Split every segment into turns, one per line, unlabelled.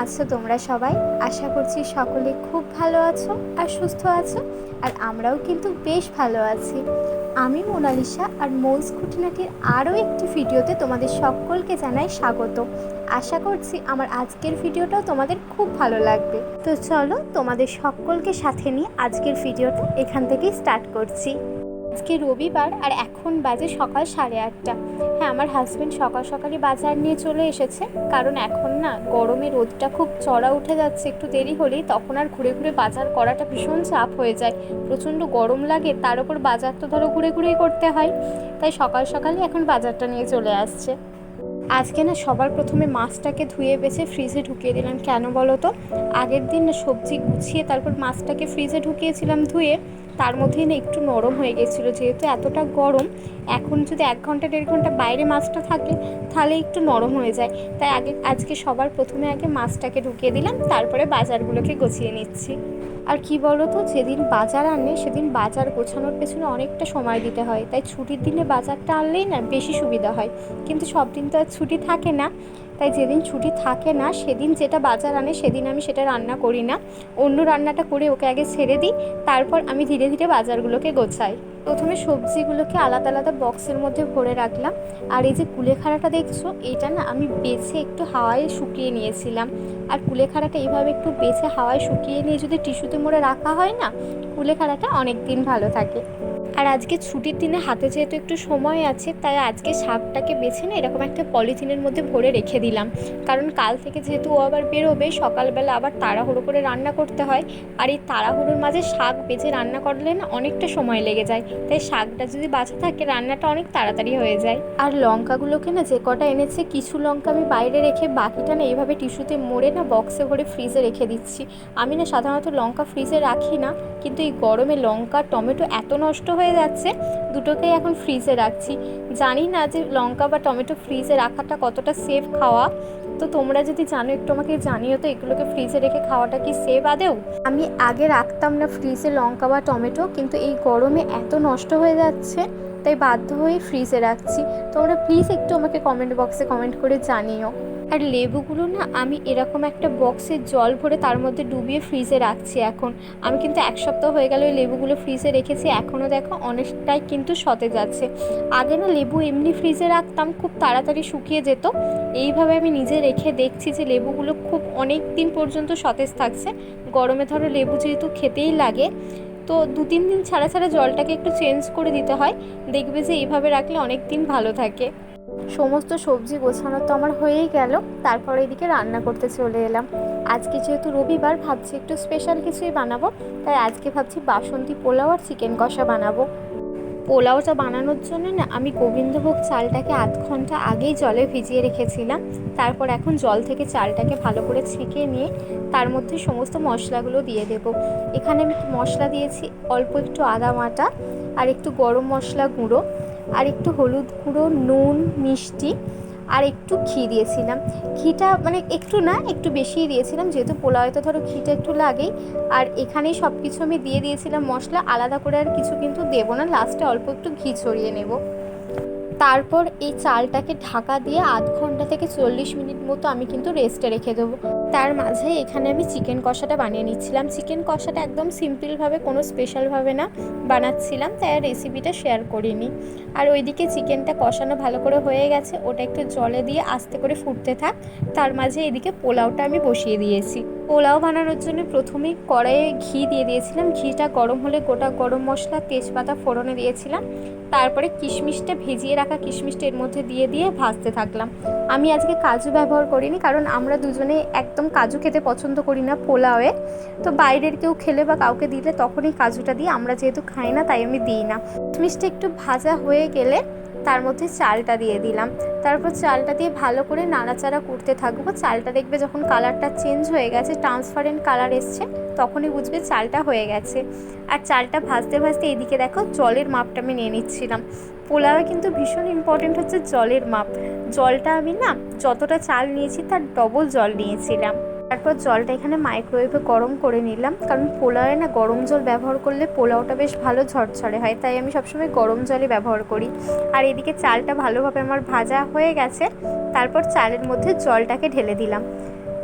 আছো তোমরা সবাই? আশা করছি সকলে খুব ভালো আছো আর সুস্থ আছো। আর আমরাও কিন্তু বেশ ভালো আছি। আমি মোনালিসা আর মৌজ খুঁটিনাটির আরও একটি ভিডিওতে তোমাদের সকলকে জানাই স্বাগত। আশা করছি আমার আজকের ভিডিওটাও তোমাদের খুব ভালো লাগবে। তো চলো তোমাদের সকলকে সাথে নিয়ে আজকের ভিডিওটা এখান থেকেই স্টার্ট করছি। আজকে রবিবার আর এখন বাজে সকাল 8:30। হ্যাঁ, আমার হাজব্যান্ড সকাল সকালই বাজার নিয়ে চলে এসেছে, কারণ এখন না গরমে রোদটা খুব চড়া উঠে যাচ্ছে। একটু দেরি হলেই তখন আর ঘুরে ঘুরে বাজার করাটা ভীষণ চাপ হয়ে যায়, প্রচণ্ড গরম লাগে, তার উপর বাজার তো ধরো ঘুরে ঘুরেই করতে হয়। তাই সকাল সকালই এখন বাজারটা নিয়ে চলে আসছে। আজকে না সবার প্রথমে মাছটাকে ধুয়ে বেছে ফ্রিজে ঢুকিয়ে দিলাম। কেন বলো তো? আগের দিন না সবজি গুছিয়ে তারপর মাছটাকে ফ্রিজে ঢুকিয়েছিলাম ধুয়ে, তার মধ্যেই না একটু নরম হয়ে গেছিলো। যেহেতু এতটা গরম, এখন যদি 1-1.5 ঘন্টা বাইরে মাছটা থাকে তাহলে একটু নরম হয়ে যায়। তাই আজকে সবার প্রথমে আগে মাছটাকে ঢুকিয়ে দিলাম, তারপরে বাজারগুলোকে গুছিয়ে নিচ্ছি। আর কি বলো তো, যেদিন বাজার আনে সেদিন বাজার গোছানোর পেছনে অনেকটা সময় দিতে হয়, তাই ছুটির দিনে বাজারটা আনলেই না বেশি সুবিধা হয়। কিন্তু সব দিন তো আর ছুটি থাকে না, তাই যেদিন ছুটি থাকে না সেদিন যেটা বাজার আনে সেদিন আমি সেটা রান্না করি না, অন্য রান্নাটা করে ওকে আগে ছেড়ে দিই, তারপর আমি ধীরে ধীরে বাজারগুলোকে গোছাই। প্রথমে সবজিগুলোকে আলাদা আলাদা বক্সের মধ্যে ভরে রাখলাম। আর এই যে কুলেখাড়াটা দেখছো, এইটা না আমি বেছে একটু হাওয়ায় শুকিয়ে নিয়েছিলাম। আর কুলেখাড়াটা এইভাবে একটু বেছে হাওয়ায় শুকিয়ে নিয়ে যদি টিস্যুতে মুড়ে রাখা হয় না, কুলেখাড়াটা অনেক দিন ভালো থাকে। আর আজকে ছুটির দিনে হাতে যেহেতু একটু সময় আছে, তাই আজকে শাকটাকে বেছে না এরকম একটা পলিথিনের মধ্যে ভরে রেখে দিলাম। কারণ কাল থেকে যেহেতু ও আবার বেরোবে, সকালবেলা আবার তাড়াহুড়ো করে রান্না করতে হয়। আর এই তাড়াহুড়োর মাঝে শাক বেছে রান্না করলে না অনেকটা সময় লেগে যায়, তাই শাকটা যদি বাছা থাকে রান্নাটা অনেক তাড়াতাড়ি হয়ে যায়। আর লঙ্কাগুলোকে না যে কটা এনেছে, কিছু লঙ্কা আমি বাইরে রেখে বাকিটা না এইভাবে টিস্যুতে মুড়ে না বক্সে ভরে ফ্রিজে রেখে দিচ্ছি। আমি না সাধারণত লঙ্কা ফ্রিজে রাখি না, কিন্তু এই গরমে লঙ্কা টমেটো এত নষ্ট হয়ে যাচ্ছে, দুটোকেই এখন ফ্রিজে রাখছি। জানি না যে লঙ্কা বা টমেটো ফ্রিজে রাখাটা কতটা সেফ খাওয়া। তো তোমরা যদি জানো একটু আমাকে জানিও তো, এগুলোকে ফ্রিজে রেখে খাওয়াটা কি সেফ আদেও? আমি আগে রাখতাম না ফ্রিজে লঙ্কা বা টমেটো, কিন্তু এই গরমে এত নষ্ট হয়ে যাচ্ছে, তাই বাধ্য হয়ে ফ্রিজে রাখছি। তোমরা প্লিজ একটু আমাকে কমেন্ট বক্সে কমেন্ট করে জানিও। আর লেবুগুলো না আমি এরকম একটা বক্সে জল ভরে তার মধ্যে ডুবিয়ে ফ্রিজে রাখছি এখন। আমি কিন্তু 1 সপ্তাহ হয়ে গেল ওই লেবুগুলো ফ্রিজে রেখেছি, এখনও দেখো অনেকটাই কিন্তু সতেজ আছে। আগে না লেবু এমনি ফ্রিজে রাখতাম, খুব তাড়াতাড়ি শুকিয়ে যেত। এইভাবে আমি নিজে রেখে দেখছি যে লেবুগুলো খুব অনেক দিন পর্যন্ত সতেজ থাকছে। গরমে ধরো লেবু যেহেতু খেতেই লাগে, তো 2-3 দিন ছাড়া ছাড়া জলটাকে একটু চেঞ্জ করে দিতে হয়। দেখবে যে এইভাবে রাখলে অনেক দিন ভালো থাকে। সমস্ত সবজি গোছানো তো আমার হয়েই গেল, তারপর এদিকে রান্না করতে চলে এলাম। আজকে যেহেতু রবিবার, ভাবছি একটু স্পেশাল কিছুই বানাবো। তাই আজকে ভাবছি বাসন্তী পোলাও আর চিকেন কষা বানাবো। পোলাওটা বানানোর জন্য না আমি গোবিন্দভোগ চালটাকে 1/2 ঘন্টা আগেই জলে ভিজিয়ে রেখেছিলাম। তারপর এখন জল থেকে চালটাকে ভালো করে ছেঁকে নিয়ে তার মধ্যে সমস্ত মশলাগুলো দিয়ে দেব। এখানে আমি মশলা দিয়েছি অল্প একটু আদা বাটা, আর একটু গরম মশলা গুঁড়ো, আর একটু হলুদ গুঁড়ো, নুন, মিষ্টি, আর একটু ঘি দিয়েছিলাম। ঘিটা মানে একটু না, একটু বেশিই দিয়েছিলাম, যেহেতু পোলাওতে তো ধরো ঘিটা একটু লাগেই। আর এখানেই সব কিছু আমি দিয়ে দিয়েছিলাম মশলা, আলাদা করে আর কিছু কিন্তু দেবো না, লাস্টে অল্প একটু ঘি ছড়িয়ে নেব। তারপর এই চালটাকে ঢাকা দিয়ে 1/2 ঘন্টা থেকে 40 মিনিট মতো আমি কিন্তু রেস্টে রেখে দেবো। তার মাঝে এখানে আমি চিকেন কষাটা বানিয়ে নিচ্ছিলাম। চিকেন কষাটা একদম সিম্পলভাবে, কোনো স্পেশালভাবে না বানাচ্ছিলাম, তাই আর রেসিপিটা শেয়ার করিনি। আর ওইদিকে চিকেনটা কষানো ভালো করে হয়ে গেছে, ওটা একটু জলে দিয়ে আস্তে করে ফুটতে থাক। তার মাঝে এদিকে পোলাওটা আমি বসিয়ে দিয়েছি। পোলাও বানানোর জন্য প্রথমেই কড়াইয়ে ঘি দিয়ে দিয়েছিলাম। ঘিটা গরম হলে গোটা গরম মশলা, তেজপাতা ফোড়নে দিয়েছিলাম। তারপরে কিশমিশটা, ভেজিয়ে রাখা কিশমিশটা এর মধ্যে দিয়ে দিয়ে ভাজতে থাকলাম। আমি আজকে কাজু ব্যবহার করিনি, কারণ আমরা দুজনে একদম কাজু খেতে পছন্দ করি না পোলাওয়ে। তো বাইরের কেউ খেলে বা কাউকে দিলে তখনই কাজুটা দিই, আমরা যেহেতু খাই না তাই আমি দিই না। কিশমিশটা একটু ভাজা হয়ে গেলে তার মধ্যে চালটা দিয়ে দিলাম। তারপর চালটা দিয়ে ভালো করে নাড়াচাড়া করতে থাকবো। চালটা দেখবে যখন কালারটা চেঞ্জ হয়ে গেছে, ট্রান্সপারেন্ট কালার এসছে, তখনই বুঝবে চালটা হয়ে গেছে। আর চালটা ভাজতে ভাজতে এদিকে দেখো জলের মাপটা আমি নিয়ে নিচ্ছিলাম। পোলাওয়ে কিন্তু ভীষণ ইম্পর্টেন্ট হচ্ছে জলের মাপ। জলটা আমি না যতটা চাল নিয়েছি তার ডবল জল নিয়েছিলাম। তারপর জলটা এখানে মাইক্রোওয়েভে গরম করে নিলাম, কারণ পোলাওয়ে না গরম জল ব্যবহার করলে পোলাওটা বেশ ভালো ঝরঝরে হয়, তাই আমি সবসময় গরম জলই ব্যবহার করি। আর এদিকে চালটা ভালোভাবে আমার ভাজা হয়ে গেছে, তারপর চালের মধ্যে জলটাকে ঢেলে দিলাম।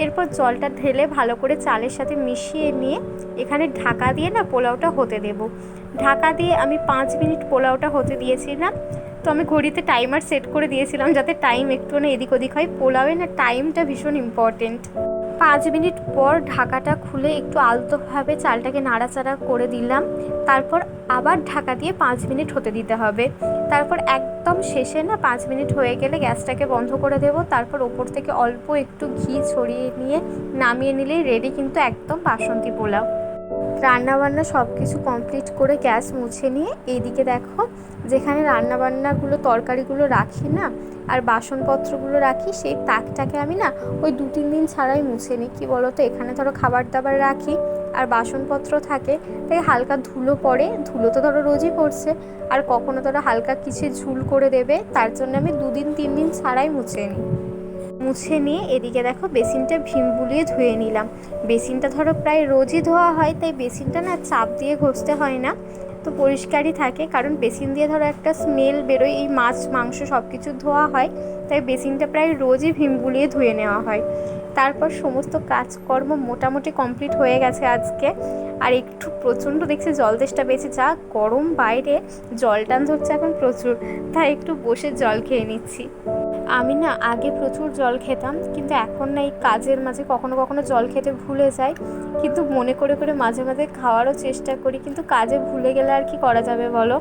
এরপর জলটা ঢেলে ভালো করে চালের সাথে মিশিয়ে নিয়ে এখানে ঢাকা দিয়ে না পোলাওটা হতে দেব। ঢাকা দিয়ে আমি 5 মিনিট পোলাওটা হতে দিয়েছিলাম। তো আমি ঘড়িতে টাইমার সেট করে দিয়েছিলাম যাতে টাইম একটু না এদিক ওদিক হয়। পোলাওয়ে না টাইমটা ভীষণ ইম্পর্টেন্ট। 5 মিনিট পর ঢাকাটা খুলে একটু আলতোভাবে চালটাকে নাড়াচাড়া করে দিলাম। তারপর আবার ঢাকা দিয়ে 5 মিনিট হতে দিতে হবে। তারপর একদম শেষে না 5 মিনিট হয়ে গেলে গ্যাসটাকে বন্ধ করে দেব। তারপর ওপর থেকে অল্প একটু ঘি ছড়িয়ে নিয়ে নামিয়ে নিলেই রেডি কিন্তু একদম বাসন্তী পোলাও। রান্নাবান্না সব কিছু কমপ্লিট করে গ্যাস মুছে নিয়ে এইদিকে দেখো যেখানে রান্নাবান্নাগুলো তরকারিগুলো রাখি না আর বাসনপত্রগুলো রাখি সেই তাকটাকে আমি না ওই 2-3 দিন ছাড়াই মুছে নিই। কী বলো তো, এখানে ধরো খাবার দাবার রাখি আর বাসনপত্র থাকে, তাই হালকা ধুলো পড়ে। ধুলো তো ধরো রোজই পড়ছে, আর কখনো ধরো হালকা কিছু ঝুল করে দেবে, তার জন্য আমি 2-3 দিন ছাড়াই মুছে নিই। মুছে নিয়ে এদিকে দেখো বেসিনটা ভীম বুলিয়ে ধুয়ে নিলাম। বেসিনটা ধরো প্রায় রোজই ধোয়া হয়, তাই বেসিনটা না চাপ দিয়ে ঘষতে হয় না, তো পরিষ্কারই থাকে। কারণ বেসিন দিয়ে ধরো একটা স্মেল বেরোয়, এই মাছ মাংস সব কিছু ধোয়া হয়, তাই বেসিনটা প্রায় রোজই ভীম বুলিয়ে ধুয়ে নেওয়া হয়। তারপর সমস্ত কাজকর্ম মোটামুটি কমপ্লিট হয়ে গেছে আজকে। আর একটু প্রচণ্ড দেখছি জল তেষ্টা পেয়েছে, যা গরম বাইরে, জল টান ধরছে এখন প্রচুর, তাই একটু বসে জল খেয়ে নিচ্ছি। আমি না আগে প্রচুর জল খেতাম, কিন্তু এখন না এই কাজের মাঝে কখনো কখনো জল খেতে ভুলে যাই, কিন্তু মনে করে করে মাঝে মাঝে খাওয়ারও চেষ্টা করি, কিন্তু কাজে ভুলে গেলে আর কি করা যাবে বলো।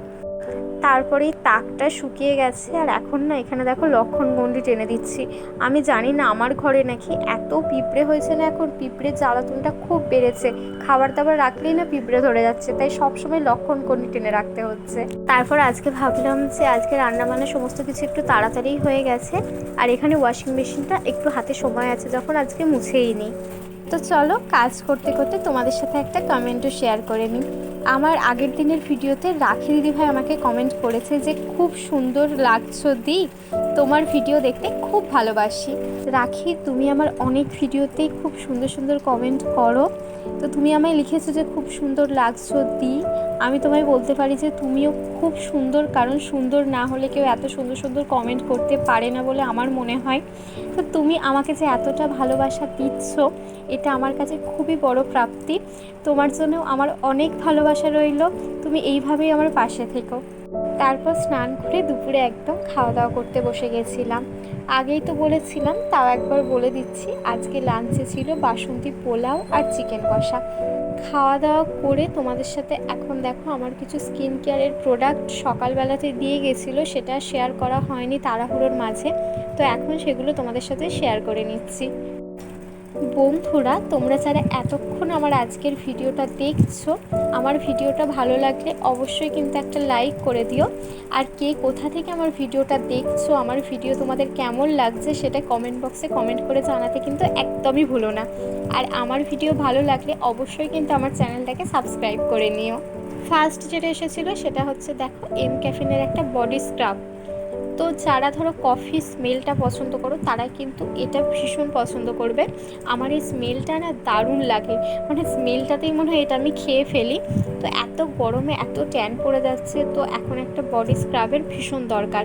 তারপরে এই তাকটা শুকিয়ে গেছে আর এখন না এখানে দেখো লক্ষণগণ্ডি টেনে দিচ্ছি। আমি জানি না আমার ঘরে নাকি এত পিঁপড়ে হয়েছে না, এখন পিঁপড়ের জ্বালাতনটা খুব বেড়েছে। খাবার দাবার রাখলেই না পিঁপড়ে ধরে যাচ্ছে, তাই সবসময় লক্ষণগণ্ডি টেনে রাখতে হচ্ছে। তারপর আজকে ভাবলাম যে আজকে রান্নাবান্না সমস্ত কিছু একটু তাড়াতাড়ি হয়ে গেছে, আর এখানে ওয়াশিং মেশিনটা একটু হাতে সময় আছে যখন, আজকে মুছেই নিই। তো চলো কাজ করতে করতে তোমাদের সাথে একটা কমেন্টও শেয়ার করে নিই। আমার আগের দিনের ভিডিওতে রাখি দিদিভাই আমাকে কমেন্ট করেছে যে খুব সুন্দর লাগছো দি, তোমার ভিডিও দেখতে খুব ভালোবাসি। রাখি, তুমি আমার অনেক ভিডিওতেই খুব সুন্দর সুন্দর কমেন্ট করো, তো তুমি আমায় লিখেছো যে খুব সুন্দর লাগছো দি। আমি তোমায় বলতে পারি যে তুমিও খুব সুন্দর, কারণ সুন্দর না হলে কেউ এত সুন্দর সুন্দর কমেন্ট করতে পারে না বলে আমার মনে হয়। তো তুমি আমাকে যে এতটা ভালোবাসা দিচ্ছ, এটা আমার কাছে খুবই বড় প্রাপ্তি। তোমার জন্য আমার অনেক ভালোবাসা রইল, তুমি এইভাবেই আমার পাশে থেকো। তারপর স্নান করে দুপুরে একদম খাওয়া দাওয়া করতে বসে গেছিলাম। আগেই তো বলেছিলাম, তাও একবার বলে দিচ্ছি, আজকে লাঞ্চে ছিল বাসন্তী পোলাও আর চিকেন কষা। খাওয়া দাওয়া করে তোমাদের সাথে এখন দেখো আমার কিছু স্কিন কেয়ারের প্রোডাক্ট সকালবেলাতে দিয়ে গেছিলো, সেটা শেয়ার করা হয়নি তাড়াহুড়োর মাঝে, তো এখন সেগুলো তোমাদের সাথে শেয়ার করে নিচ্ছি। বন্ধুরা, তোমরা যারা এতক্ষণ আমার আজকের ভিডিওটা দেখছো, আমার ভিডিওটা ভালো লাগলে অবশ্যই কিন্তু একটা লাইক করে দিও। আর কে কোথা থেকে আমার ভিডিওটা দেখছো, আমার ভিডিও তোমাদের কেমন লাগছে সেটা কমেন্ট বক্সে কমেন্ট করে জানাতে কিন্তু একদমই ভুলো না। আর আমার ভিডিও ভালো লাগলে অবশ্যই কিন্তু আমার চ্যানেলটাকে সাবস্ক্রাইব করে নিও। ফার্স্ট যেটা এসেছিলো সেটা হচ্ছে দেখো এম ক্যাফিনের একটা বডি স্ক্রাব। তো যারা ধরো কফি স্মেলটা পছন্দ করো তারা কিন্তু এটা ভীষণ পছন্দ করবে। আমার এই স্মেলটা না দারুণ লাগে, মানে স্মেলটাতেই মনে হয় এটা আমি খেয়ে ফেলি। তো এত গরমে এত ট্যান পড়ে যাচ্ছে, তো এখন একটা বডি স্ক্রাবের ভীষণ দরকার।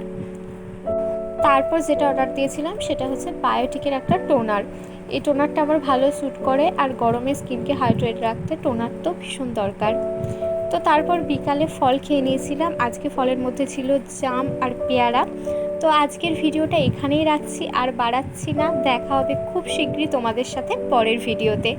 তারপর যেটা অর্ডার দিয়েছিলাম সেটা হচ্ছে বায়োটিকের একটা টোনার। এই টোনারটা আমার ভালো স্যুট করে, আর গরমে স্কিনকে হাইড্রেট রাখতে টোনার তো ভীষণ দরকার। তো তারপর বিকালে ফল খেয়ে নিয়েছিলাম। আজকে ফলের মধ্যে ছিল জাম আর পেয়ারা। তো আজকের ভিডিওটা এখানেই রাখছি, আর বাড়াচ্ছি না। দেখা হবে খুব শীঘ্রই তোমাদের সাথে পরের ভিডিওতে।